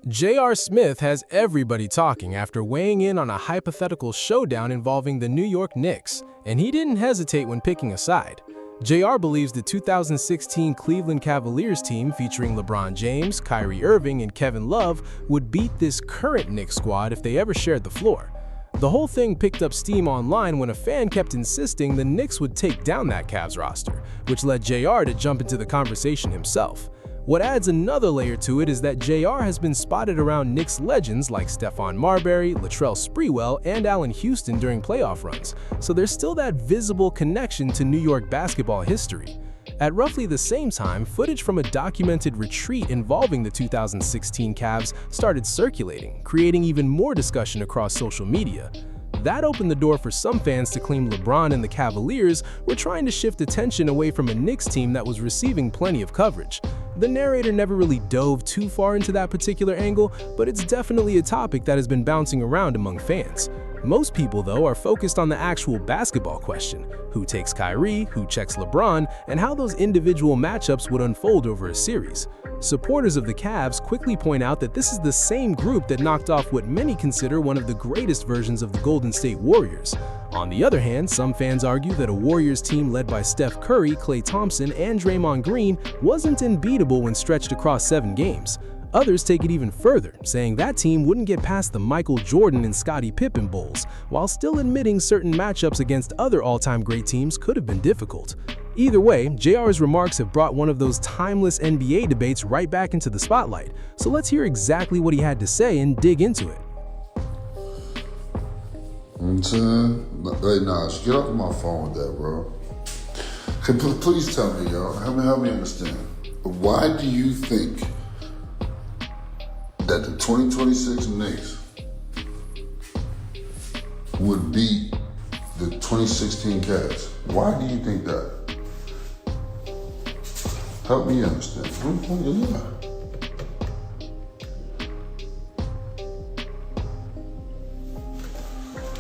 J.R. Smith has everybody talking after weighing in on a hypothetical showdown involving the New York Knicks, and he didn't hesitate when picking a side. J.R. believes the 2016 Cleveland Cavaliers team featuring LeBron James, Kyrie Irving, and Kevin Love would beat this current Knicks squad if they ever shared the floor. The whole thing picked up steam online when a fan kept insisting the Knicks would take down that Cavs roster, which led J.R. to jump into the conversation himself. What adds another layer to it is that J.R. has been spotted around Knicks legends like Stephon Marbury, Latrell Sprewell, and Allen Houston during playoff runs, so there's still that visible connection to New York basketball history. At roughly the same time, footage from a documented retreat involving the 2016 Cavs started circulating, creating even more discussion across social media. That opened the door for some fans to claim LeBron and the Cavaliers were trying to shift attention away from a Knicks team that was receiving plenty of coverage. The narrator never really dove too far into that particular angle, but it's definitely a topic that has been bouncing around among fans. Most people, though, are focused on the actual basketball question: who takes Kyrie, who checks LeBron, and how those individual matchups would unfold over a series. Supporters of the Cavs quickly point out that this is the same group that knocked off what many consider one of the greatest versions of the Golden State Warriors. On the other hand, some fans argue that a Warriors team led by Steph Curry, Klay Thompson, and Draymond Green wasn't unbeatable when stretched across 7 games. Others take it even further, saying that team wouldn't get past the Michael Jordan and Scottie Pippen bowls, while still admitting certain matchups against other all-time great teams could have been difficult. Either way, JR's remarks have brought one of those timeless NBA debates right back into the spotlight, so let's hear exactly what he had to say and dig into it. I'm saying, hey Naj, get off my phone with that, bro. Please tell me, yo. Help me understand. Why do you think that the 2026 Knicks would beat the 2016 Cavs? Why do you think that? Help me understand.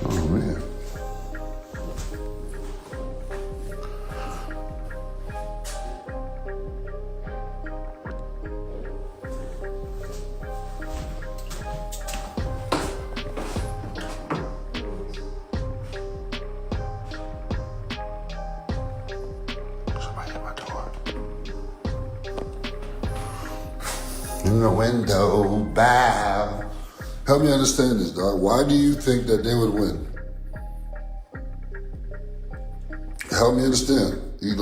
Oh man. In the window, bow. Help me understand this, dog. Why do you think that they would win? Help me understand. You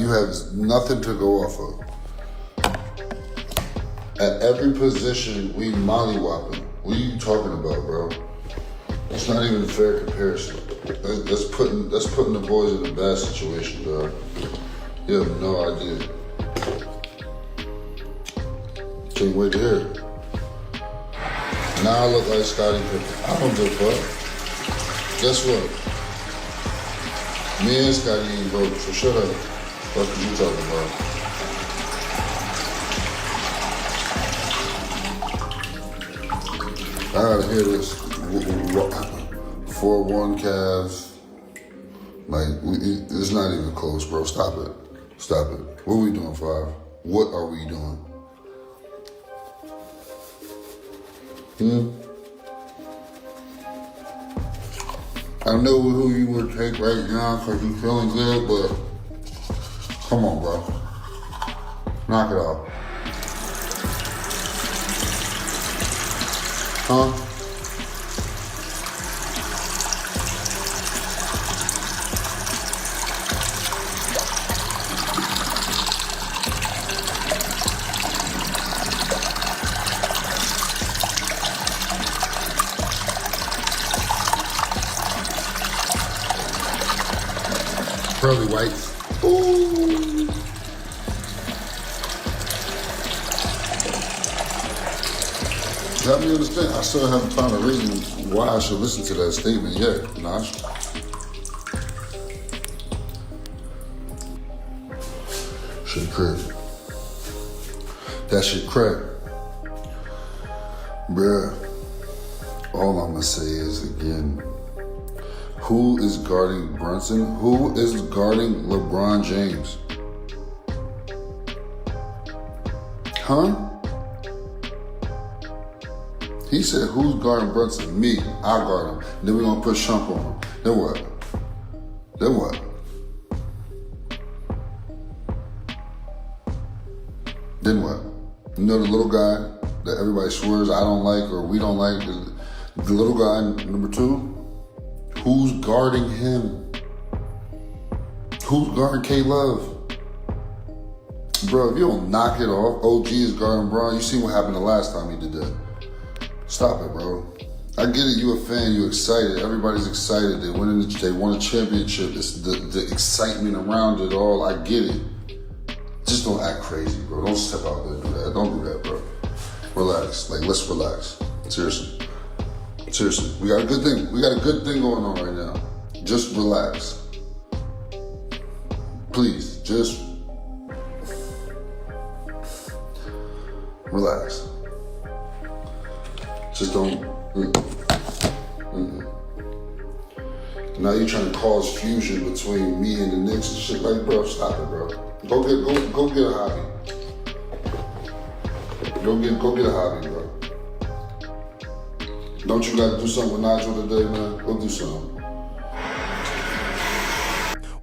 have nothing to go off of. At every position, we mollywhopping. What are you talking about, bro? It's not even a fair comparison. That's putting the boys in a bad situation, dog. You have no idea. Can't wait to hear it. Now I look like Scottie Pippen. I don't give a fuck. Guess what? Me and Scottie ain't broke, so shut up. What are you talking about? I gotta hear this. 4-1 Cavs. Like, it's not even close, bro. Stop it. Stop it. What are we doing, 5? What are we doing? I know who you would take right now because you're feeling good, but come on, bro. Knock it off. Huh? Pearly whites. Ooh. Help me understand. I still haven't found a reason why I should listen to that statement yet, Nash. Shit crazy. That shit crack. Bruh. All I'm gonna say is again, who is guarding Brunson? Who is guarding LeBron James? Huh? He said, who's guarding Brunson? Me. I guard him. Then we're going to put Shump on him. Then what? Then what? Then what? You know the little guy that everybody swears I don't like or we don't like? The little guy, number 2? Who's guarding him? Who's guarding K-Love? Bro, if you don't knock it off, OG is guarding Bron. You see what happened the last time he did that. Stop it, bro. I get it, you a fan, you excited. Everybody's excited. They won a championship. It's the excitement around it all. I get it. Just don't act crazy, bro. Don't step out there and do that. Don't do that, bro. Relax. Like, let's relax. Seriously. Seriously. We got a good thing. We got a good thing going on right now. Just relax. Please, just relax. Just don't. Now you're trying to cause fusion between me and the Knicks and shit. Like, bro, stop it, bro. Go get a hobby. Go get a hobby, bro. Don't you gotta do something with Nigel today, man? Go do something.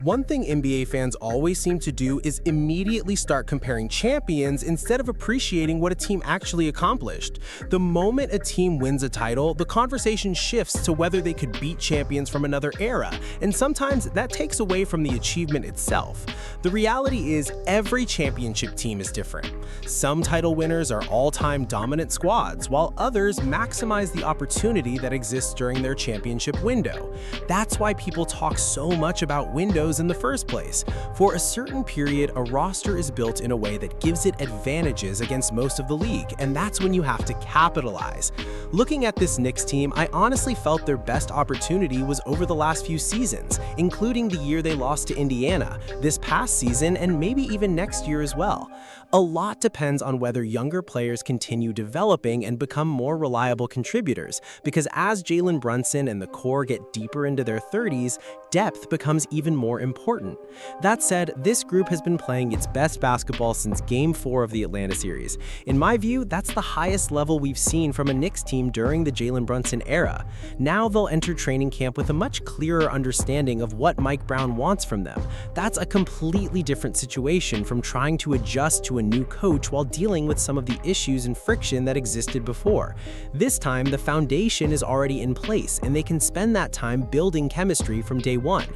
One thing NBA fans always seem to do is immediately start comparing champions instead of appreciating what a team actually accomplished. The moment a team wins a title, the conversation shifts to whether they could beat champions from another era, and sometimes that takes away from the achievement itself. The reality is every championship team is different. Some title winners are all-time dominant squads, while others maximize the opportunity that exists during their championship window. That's why people talk so much about windows in the first place. For a certain period, a roster is built in a way that gives it advantages against most of the league, and that's when you have to capitalize. Looking at this Knicks team, I honestly felt their best opportunity was over the last few seasons, including the year they lost to Indiana, this past season, and maybe even next year as well. A lot depends on whether younger players continue developing and become more reliable contributors, because as Jalen Brunson and the core get deeper into their 30s, depth becomes even more important. That said, this group has been playing its best basketball since Game 4 of the Atlanta series. In my view, that's the highest level we've seen from a Knicks team during the Jalen Brunson era. Now they'll enter training camp with a much clearer understanding of what Mike Brown wants from them. That's a completely different situation from trying to adjust to a new coach while dealing with some of the issues and friction that existed before. This time, the foundation is already in place, and they can spend that time building chemistry from day one.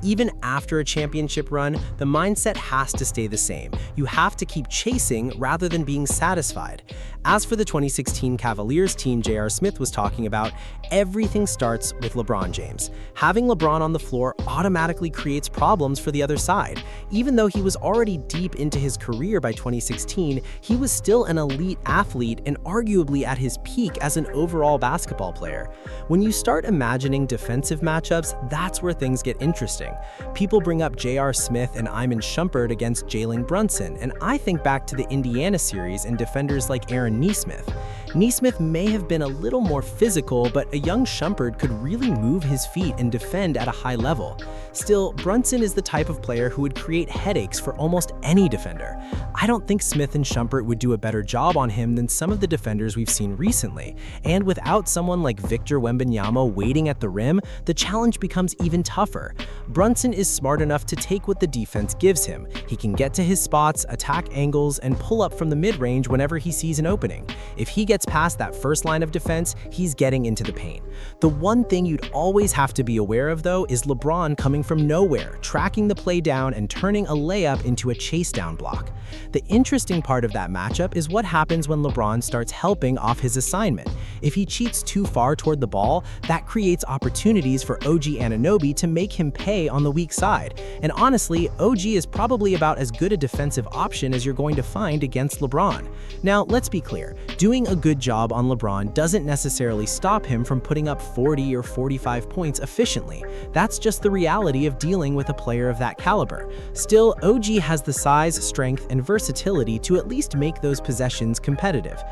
Even after a championship run, the mindset has to stay the same. You have to keep chasing rather than being satisfied. As for the 2016 Cavaliers team J.R. Smith was talking about, everything starts with LeBron James. Having LeBron on the floor automatically creates problems for the other side. Even though he was already deep into his career by 2016, he was still an elite athlete and arguably at his peak as an overall basketball player. When you start imagining defensive matchups, that's where things get interesting. People bring up J.R. Smith and Iman Shumpert against Jalen Brunson, and I think back to the Indiana series and defenders like Aaron Nesmith. Nesmith may have been a little more physical, but a young Shumpert could really move his feet and defend at a high level. Still, Brunson is the type of player who would create headaches for almost any defender. I don't think Smith and Shumpert would do a better job on him than some of the defenders we've seen recently. And without someone like Victor Wembanyama waiting at the rim, the challenge becomes even tougher. Brunson is smart enough to take what the defense gives him. He can get to his spots, attack angles, and pull up from the mid-range whenever he sees an opening. If he gets past that first line of defense, he's getting into the paint. The one thing you'd always have to be aware of, though, is LeBron coming from nowhere, tracking the play down and turning a layup into a chase-down block. The interesting part of that matchup is what happens when LeBron starts helping off his assignment. If he cheats too far toward the ball, that creates opportunities for OG Anunoby to make him pay on the weak side. And honestly, OG is probably about as good a defensive option as you're going to find against LeBron. Now, let's be clear, doing a good job on LeBron doesn't necessarily stop him from putting up 40 or 45 points efficiently. That's just the reality of dealing with a player of that caliber. Still, OG has the size, strength, and versatility to at least make those possessions competitive.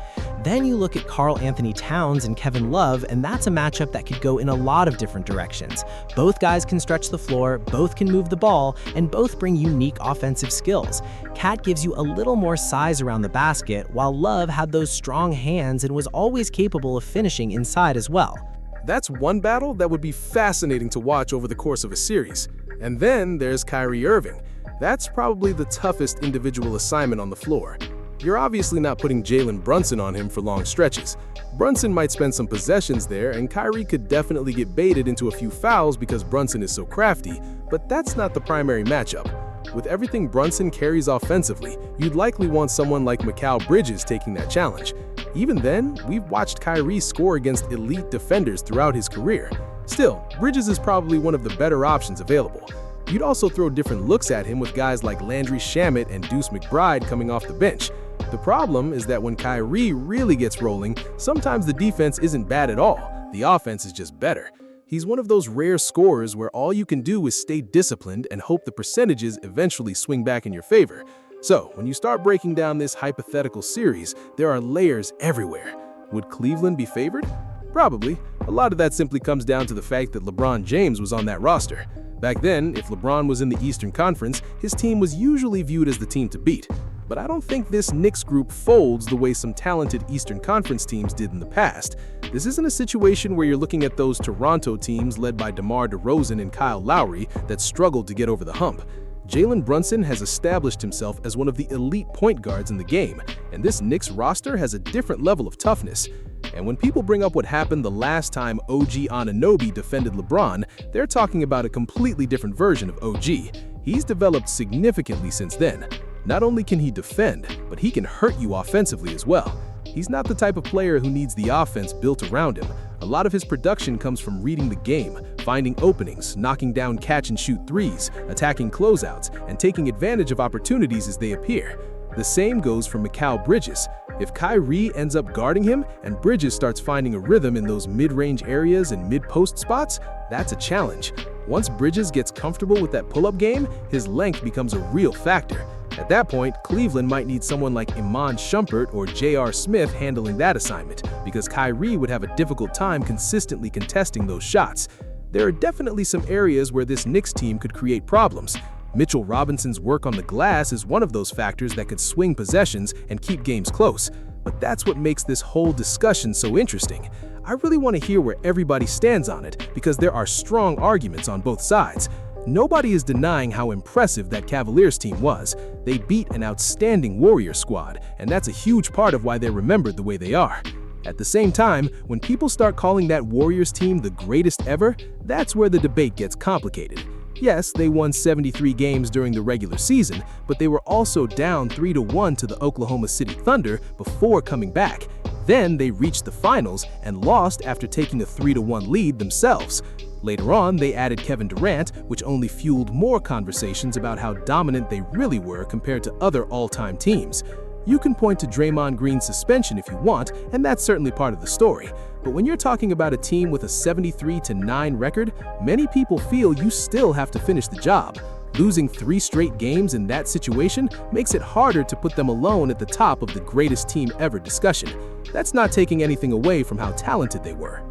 Then you look at Karl Anthony Towns and Kevin Love, and that's a matchup that could go in a lot of different directions. Both guys can stretch the floor, both can move the ball, and both bring unique offensive skills. Cat gives you a little more size around the basket, while Love had those strong hands hands and was always capable of finishing inside as well. That's one battle that would be fascinating to watch over the course of a series. And then there's Kyrie Irving. That's probably the toughest individual assignment on the floor. You're obviously not putting Jalen Brunson on him for long stretches. Brunson might spend some possessions there, and Kyrie could definitely get baited into a few fouls because Brunson is so crafty, but that's not the primary matchup. With everything Brunson carries offensively, you'd likely want someone like Mikal Bridges taking that challenge. Even then, we've watched Kyrie score against elite defenders throughout his career. Still, Bridges is probably one of the better options available. You'd also throw different looks at him with guys like Landry Shamet and Deuce McBride coming off the bench. The problem is that when Kyrie really gets rolling, sometimes the defense isn't bad at all. The offense is just better. He's one of those rare scorers where all you can do is stay disciplined and hope the percentages eventually swing back in your favor. So, when you start breaking down this hypothetical series, there are layers everywhere. Would Cleveland be favored? Probably. A lot of that simply comes down to the fact that LeBron James was on that roster. Back then, if LeBron was in the Eastern Conference, his team was usually viewed as the team to beat. But I don't think this Knicks group folds the way some talented Eastern Conference teams did in the past. This isn't a situation where you're looking at those Toronto teams led by DeMar DeRozan and Kyle Lowry that struggled to get over the hump. Jalen Brunson has established himself as one of the elite point guards in the game, and this Knicks roster has a different level of toughness. And when people bring up what happened the last time OG Anunoby defended LeBron, they're talking about a completely different version of OG. He's developed significantly since then. Not only can he defend, but he can hurt you offensively as well. He's not the type of player who needs the offense built around him. A lot of his production comes from reading the game, finding openings, knocking down catch-and-shoot threes, attacking closeouts, and taking advantage of opportunities as they appear. The same goes for Mikal Bridges. If Kyrie ends up guarding him and Bridges starts finding a rhythm in those mid-range areas and mid-post spots, that's a challenge. Once Bridges gets comfortable with that pull-up game, his length becomes a real factor. At that point, Cleveland might need someone like Iman Shumpert or J.R. Smith handling that assignment, because Kyrie would have a difficult time consistently contesting those shots. There are definitely some areas where this Knicks team could create problems. Mitchell Robinson's work on the glass is one of those factors that could swing possessions and keep games close. But that's what makes this whole discussion so interesting. I really want to hear where everybody stands on it, because there are strong arguments on both sides. Nobody is denying how impressive that Cavaliers team was. They beat an outstanding Warriors squad, and that's a huge part of why they're remembered the way they are. At the same time, when people start calling that Warriors team the greatest ever, that's where the debate gets complicated. Yes, they won 73 games during the regular season, but they were also down 3-1 to the Oklahoma City Thunder before coming back. Then they reached the finals and lost after taking a 3-1 lead themselves. Later on, they added Kevin Durant, which only fueled more conversations about how dominant they really were compared to other all-time teams. You can point to Draymond Green's suspension if you want, and that's certainly part of the story. But when you're talking about a team with a 73-9 record, many people feel you still have to finish the job. Losing 3 straight games in that situation makes it harder to put them alone at the top of the greatest team ever discussion. That's not taking anything away from how talented they were.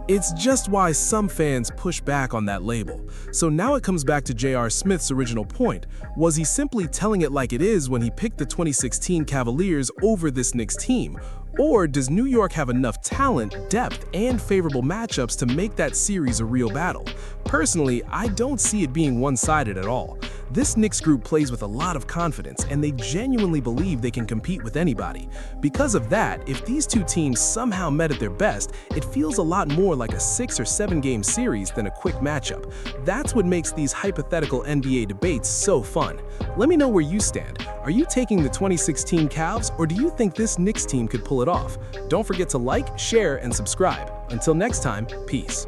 It's just why some fans push back on that label. So now it comes back to J.R. Smith's original point. Was he simply telling it like it is when he picked the 2016 Cavaliers over this Knicks team? Or does New York have enough talent, depth, and favorable matchups to make that series a real battle? Personally, I don't see it being one-sided at all. This Knicks group plays with a lot of confidence, and they genuinely believe they can compete with anybody. Because of that, if these two teams somehow met at their best, it feels a lot more like a 6 or 7 game series than a quick matchup. That's what makes these hypothetical NBA debates so fun. Let me know where you stand. Are you taking the 2016 Cavs, or do you think this Knicks team could pull it off? Don't forget to like, share, and subscribe. Until next time, peace.